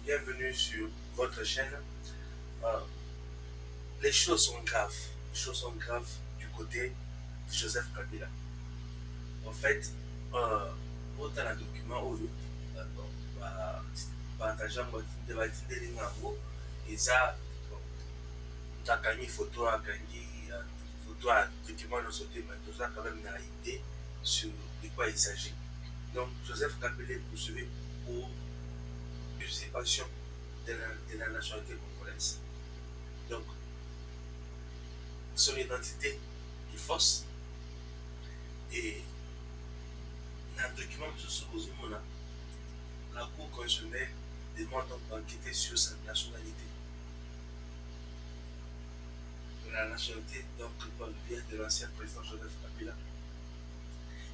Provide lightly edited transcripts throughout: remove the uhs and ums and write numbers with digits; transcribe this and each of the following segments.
bienvenue sur votre chaîne. Euh, les choses sont graves. Les choses sont graves du côté de Joseph Kabila. En fait, autant un document où bon, partageant de batindeli ngango eza takangi photo akangi photo à document de sauté mais tout ça quand même une idée sur de quoi il s'agit. Donc Joseph Kabila est poursuivi pour usurpation de la nationalité congolaise. Donc son identité est fausse et dans le document que la Cour constitutionnelle demande donc d'enquêter sur sa nationalité. La nationalité donc par le biais de l'ancien président Joseph Kabila.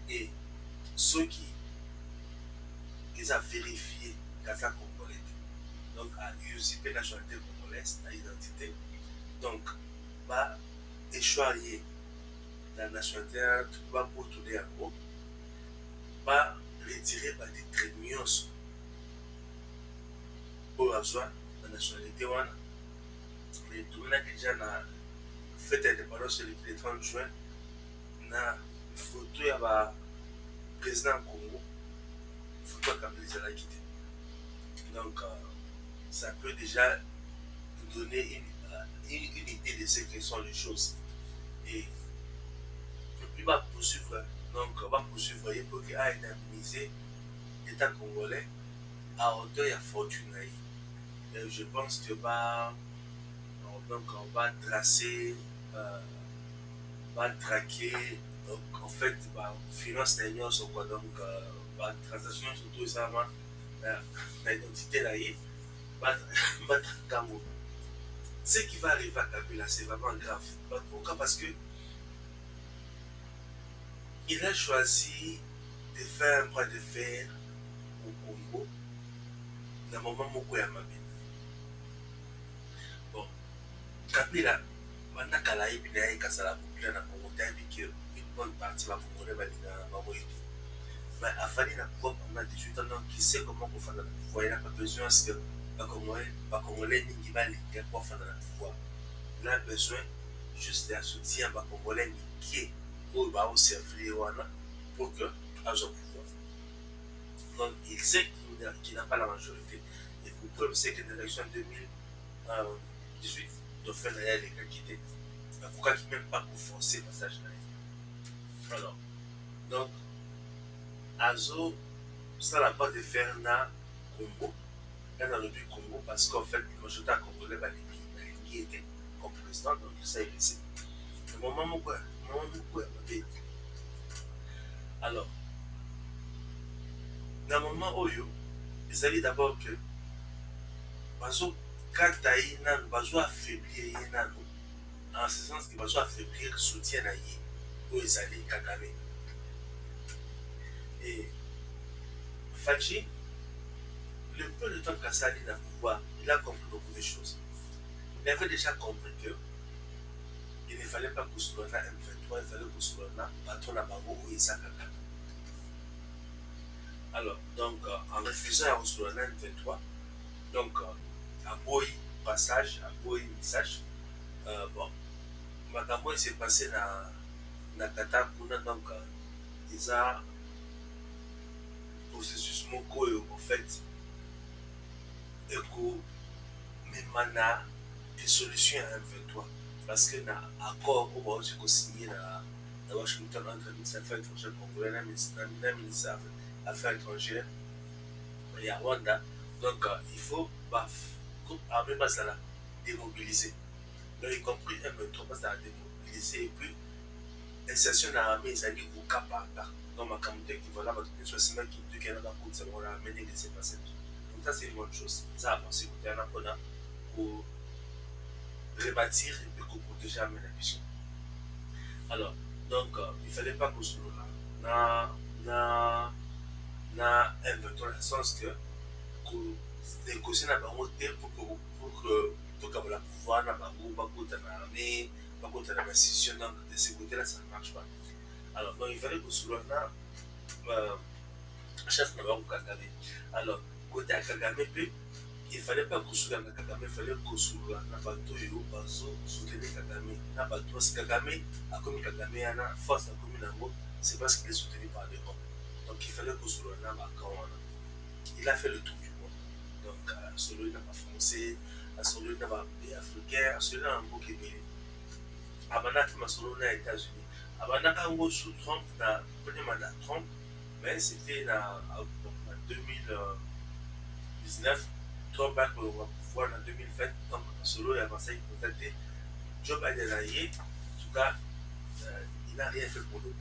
Et ceux qui les a vérifiés Gaza congolais, donc à usurper la nationalité congolaise, à identité, donc va échoir la nationalité, va pour tourner en gros, va retirer des traits nyonso oyo azwa na nationalité wana. Mais tomonaki déjà na fête indépendance le 30 juin na photo ya président ya Congo, photo ya Kabila ezalaki te. Donc ça peut déjà nous donner une idée de ce que sont les choses. Et puis va poursuivre, donc va poursuivre pour qu'il aille indemniser l'État congolais à hauteur de fortune. Et je pense que donc on va tracer, va traquer, donc en fait, finance l'union sur quoi, donc transaction surtout ça, l'identité là, va traquer. Ce qui va arriver à Kabila, c'est vraiment grave. Pourquoi? Parce que il a choisi de faire un bras de fer au Congo dans le moment où il y a Mabé. Bon, Kabila, pendant qu'elle a eu une casala populaire dans le Congo, il y a une bonne partie de la Congolais va dire mais il a fallu pouvoir pendant 18 ans, donc il sait comment on fait dans le pouvoir. Il n'a pas besoin que les Congolais n'y va pas pour faire dans le pouvoir. Il a besoin juste d'un soutien aux Congolais qui est pour servir pour que ait au pouvoir. Donc il sait qu'il n'a pas la majorité. Et pour preuve, c'est que dans l'élection 2018, Dauphin a les gars quittés. Pourquoi il même pas pour forcer le passage là? Alors, donc, Azo, ça n'a pas de faire dans Congo, dans le but Congo, parce qu'en fait, le majorité congolais va les était comme président, donc ça il le sait. Le moment où alors, dans le moment où il s'agit d'abord que Bazo Kataï nan Bazo affaiblir Nano, en ce sens que Bazo affaiblir le soutien à Yi où ils allaient Kagame. Et Fachi, le peu de temps qu'Assali n'a pouvoir, il a compris beaucoup de choses. Il avait déjà compris que il ne fallait pas construire un M23, il fallait construire un patron à Bango ou Isaac Kagame. Alors, donc, en refusant à construire un M23, donc, à Boy passage, à Boy message, bon, Makambo il s'est passé dans Kata Kuna, donc, ils ont processus moko en fait, et que même des solutions à M23. Parce que dans l'accord où on a signé à Washington entre le ministère des Affaires étrangères congolais et le ministère des Affaires étrangères et à Rwanda, donc il faut groupe armé là démobiliser. Donc y compris M23 parce à démobiliser et puis insertion dans l'armée ils allaient au cas par cas. Donc ma communauté qui voilà votre question qui dit qu'elle a pas pour ça on a amené de se passer. Donc ça c'est une bonne chose. Ça a avancé côté en apprenant pour rebâtir et puis pour protéger la mission. Alors, donc, il ne fallait pas que ce soit là. Na M23 dans le sens que négocier na bango te pour que la pouvoir na bango bakota na armée, bakota na institution, donc de ce côté-là ça ne marche pas. Alors, donc il fallait que ce soit là chef na bango Kagame. Alors, côté à Kagame, il fallait pas kosuka na Kagame, il fallait kosula na bato oyo bazo soutenir Kagame na bato parce que Kagame akomi Kagame yana force akomi nango c'est parce qu'il est soutenu par des gens. Donc il fallait kosula na bakan wana. Il a fait le tour du monde. Donc celui n'a pas français, celui n'a pas pays africain, celui n'a pas beaucoup de abanaki masolo na États-Unis. Abanaka ngo sous Trump na premier mandat Trump, mais c'était en 2019. Trump a pouvoir en 2020, donc solo et avancé, il peut Joe Biden a en tout cas, il n'a rien fait pour le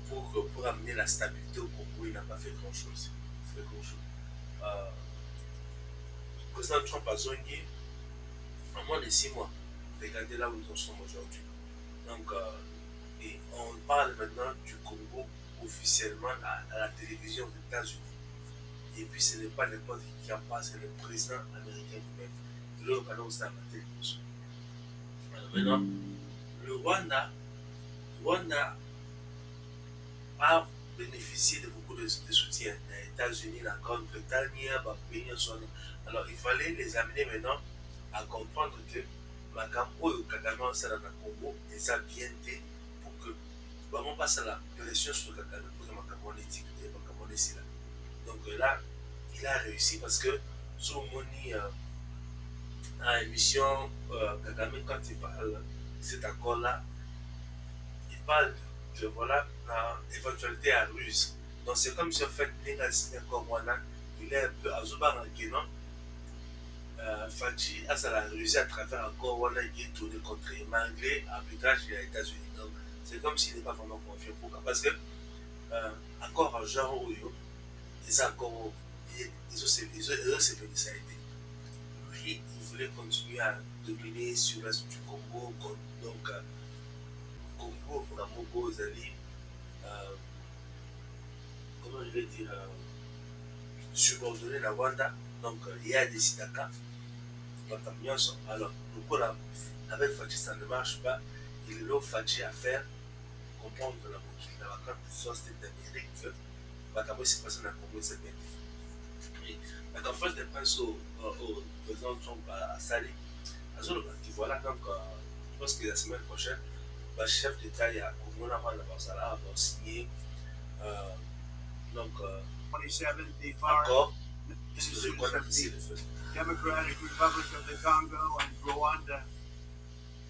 Congo. Pour amener la stabilité au Congo, il n'a pas fait grand-chose. Le président Trump a zongé en moins de 6 mois. Regardez là où nous en sommes aujourd'hui. Donc, et on parle maintenant du Congo officiellement à la télévision des États-Unis. Et puis ce n'est pas n'importe qui en parle, c'est le président américain lui-même. Le Canada aussi à la télévision. Alors maintenant, le Rwanda a bénéficié de beaucoup de soutien des États-Unis, la Grande-Bretagne, pays. Alors il fallait les amener maintenant à comprendre que Makambo Kagame dans le Congo et ça vient pour que vraiment passe à la pression sur Kagame pour que Makambo éthique et Makambo est là. Donc là, il a réussi parce que sur Moni à l'émission Kagame quand il parle de cet accord-là, il parle de voilà l'éventualité à ruse. Donc c'est comme si en fait Négazi Nkomwana, il est un peu à Zubar en Guénan. Fadji a ça la réussi à travers encore Wana qui est tourné contre malgré l'arbitrage des États-Unis. Donc c'est comme s'il n'est pas vraiment confiant. Pourquoi? Parce que encore en genre où ils ont encore ils ont séparé ça a été. Lui, il voulait continuer à dominer sur l'est du Congo. Donc Congo, Kamogo, Zali, comment je vais dire, subordonner la Rwanda. Donc il y a des Sidaka. Alors, pourquoi avec Fadji ça ne marche pas? Il est là Fadji à faire comprendre la boucle, la grande puissance d'Amérique que Makambo s'est passé dans le Congo, c'est bien différent. La conférence des princes au président Trump à Sali, à zone qui voilà donc je pense que la semaine prochaine, le chef d'État il y a Komona Rwanda Barsala va signer donc 27 accord. Je crois que c'est le fait. Democratic Republic of the Congo and Rwanda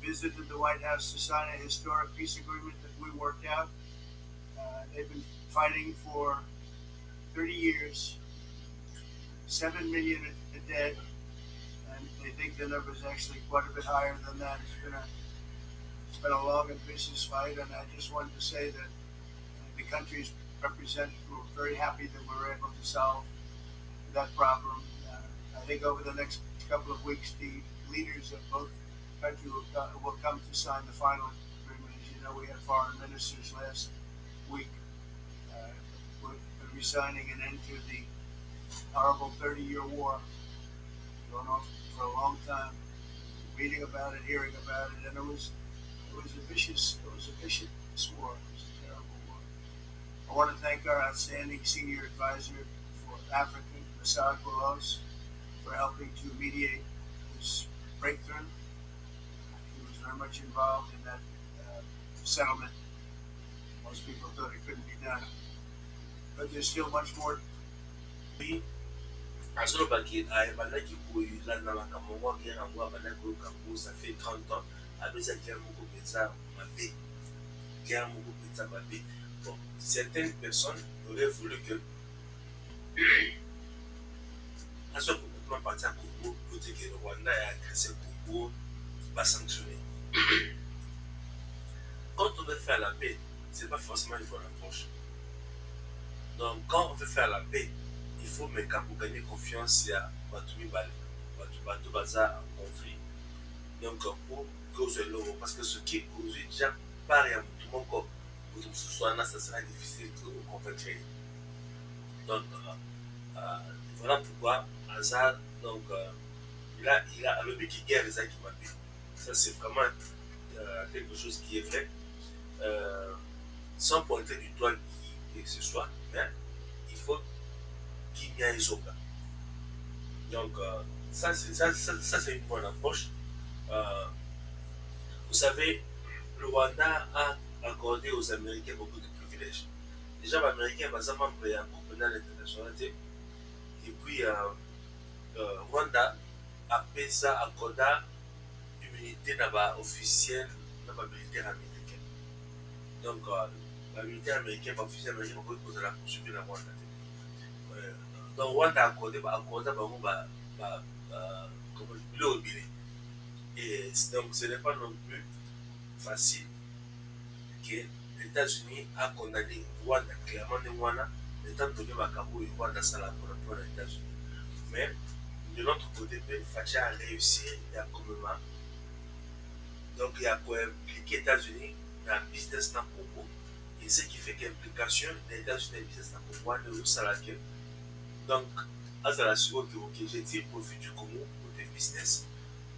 visited the White House to sign a historic peace agreement that we worked out. They've been fighting for 30 years, 7 million dead, and they think the number is actually quite a bit higher than that. It's been a long and vicious fight, and I just wanted to say that the countries represented were very happy that we were able to solve that problem. I think over the next couple of weeks, the leaders of both countries will come to sign the final agreement. As you know, we had foreign ministers last week. We're signing an end to the horrible 30-year war going on for a long time. Reading about it, hearing about it, and it was a vicious war. It was a terrible war. I want to thank our outstanding senior advisor for Africa, Assad Boulos, for helping to mediate this breakthrough. He was very much involved in that settlement. Most people thought it couldn't be done. But there's still much more. Ça fait 30 ans, avec cette guerre bon, certaines personnes auraient voulu que elles soient complètement parties à Congo pour dire que le Rwanda a agressé le Congo, pas sanctionné. Quand on veut faire la paix, ce n'est pas forcément une bonne approche. Donc, quand on veut faire la paix, il faut pour gagner confiance, il y a Batumi Bale, Batu Baza en conflit. Donc, pour causer l'euro, parce que ce qui est causé déjà par et à tout mon corps, pour que ce soit là, ça sera difficile de convaincre. Donc, voilà pourquoi Hazard, donc, il a le but qui guerre les qui m'a dit. Ça, c'est vraiment quelque chose qui est vrai. Sans pointer du doigt qui que ce soit, mais il faut qu'il y ait un zoga. Donc, c'est une bonne approche. Euh, vous savez, le Rwanda a accordé aux Américains beaucoup de privilèges. Déjà, les Américains, sont membres d'un groupe pénal international. Et puis, Rwanda a fait ça accorda immunité officielle dans la militaire américaine. Donc, la militaire américaine, officiel américain, va poser la poursuivre la Rwanda. Donc, Rwanda a accordé, comment je dis, le billet. Et donc, ce n'est pas non plus facile que les États-Unis a condamné Rwanda clairement de Rwanda, étant donné Makambo et Rwanda Sala pour les États-Unis. Mais de l'autre côté, Facha a réussi à commémorer. Donc, il y a pour impliquer les États-Unis dans le business dans le Congo. Et ce qui fait que l'implication des États-Unis dans le business dans le Congo est de salaire. Donc, à la suite, j'ai dit profit du Congo pour le business.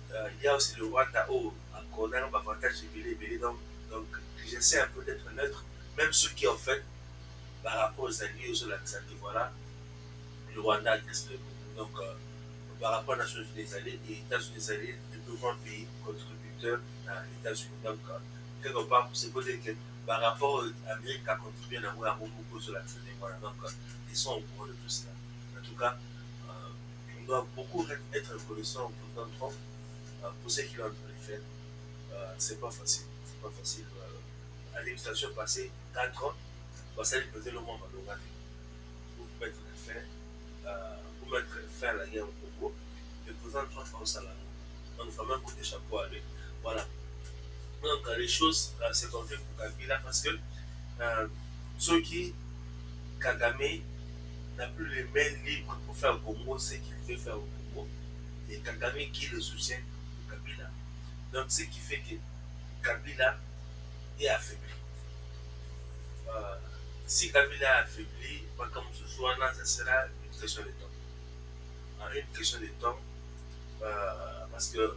Il y a aussi le Rwanda où on a un avantage de Bélé. Donc, j'essaie un peu d'être neutre, même ceux qui en fait, par rapport aux alliés, aux alliés, voilà, le Rwanda agresse le Congo. Donc, par rapport aux Nations Unies alliées, les États-Unis alliés, le plus grand pays contributeur dans les États-Unis. Donc, quelque part, c'est pour dire que par rapport à l'Amérique qui a contribué à avoir beaucoup sur l'action des voilà. Donc, ils sont au courant de tout cela. En tout cas, on doit beaucoup être reconnaissant au président Trump pour ce qu'il est en train de faire. C'est pas facile. C'est pas facile. À l'administration passée, 4 ans, ça lui faisait le monde à l'Ouganda pour mettre fin à la guerre au Congo. Le président Trump a aussi la donc, vraiment, coup de chapeau à lui. Voilà. Donc, les choses se confirment pour Kabila parce que ceux qui, Kagame, n'a plus les mains libres pour faire au Congo ce qu'il veut faire au Congo. Et Kagame qui le soutient pour Kabila. Donc, ce qui fait que Kabila est affaibli. Si Kabila est affaibli, comme ce soit, ça sera une question de temps. Une question de temps. Parce que le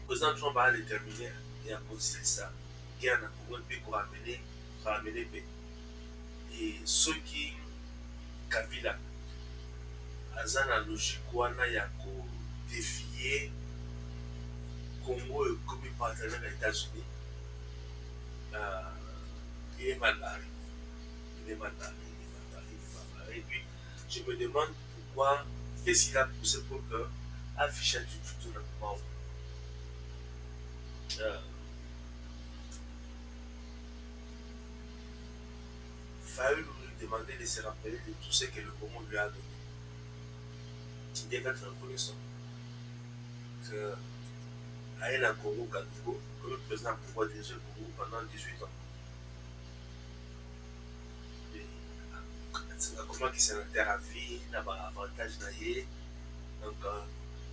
président Trump a déterminé et a conseillé ça, guerre dans le Congo pour amener paix. Et ceux qui, Kabila, aza na logique wana ya kodéfier Congo comme partenaire des États-Unis, il est mal barré. Il est mal barré. Et puis, je me demande pourquoi, qu'est-ce qu'il a poussé pour que afficher du tout dans le moment. Fayoul lui demander de se rappeler de tout ce que le Congo lui a donné. Il devait être reconnaissant que Aïla Congo Kadogo, que le président pouvoir diriger le Congo pendant 18 ans. Comment il s'est enterré à vie, il n'a pas avantage d'ailleurs. Donc,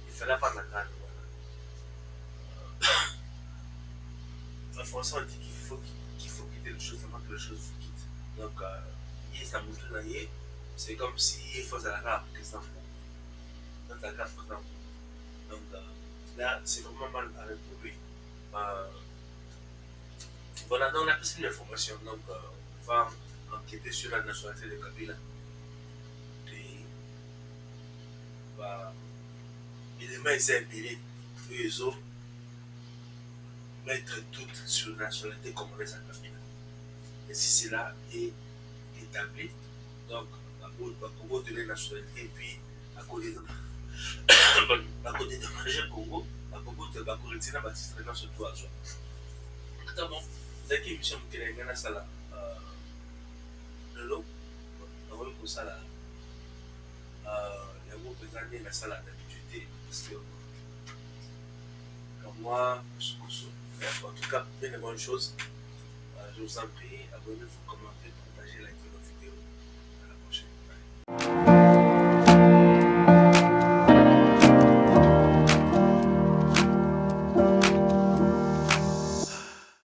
il fallait faire la grande. En français, on dit qu'il faut quitter les choses avant que les choses vous quittent. Donc, il est à Moutou d'ailleurs, c'est comme s'il faisait la grave que ça dans la grave pour ça. Donc, là, c'est vraiment mal barré pour lui. Voilà, donc on a plus d'informations. Donc, on va enquêter sur la nationalité de Kabila. Et, évidemment, il s'est impéré les autres mettre toutes sur la nationalité congolaise à Kabila. Et si cela est établi, donc, on va donner la nationalité et puis, à côté de manger Congo, à côté de la Corée, on va distraire surtout à soi. Notamment, c'est qui mission qui est dans la salle de l'eau, on va pour ça là. Il y a beaucoup de années dans la salle d'habitude, parce que comme moi, je suis en tout cas, bien de bonnes choses. Je vous en prie, abonnez-vous, commentez, partagez, likez nos vidéos.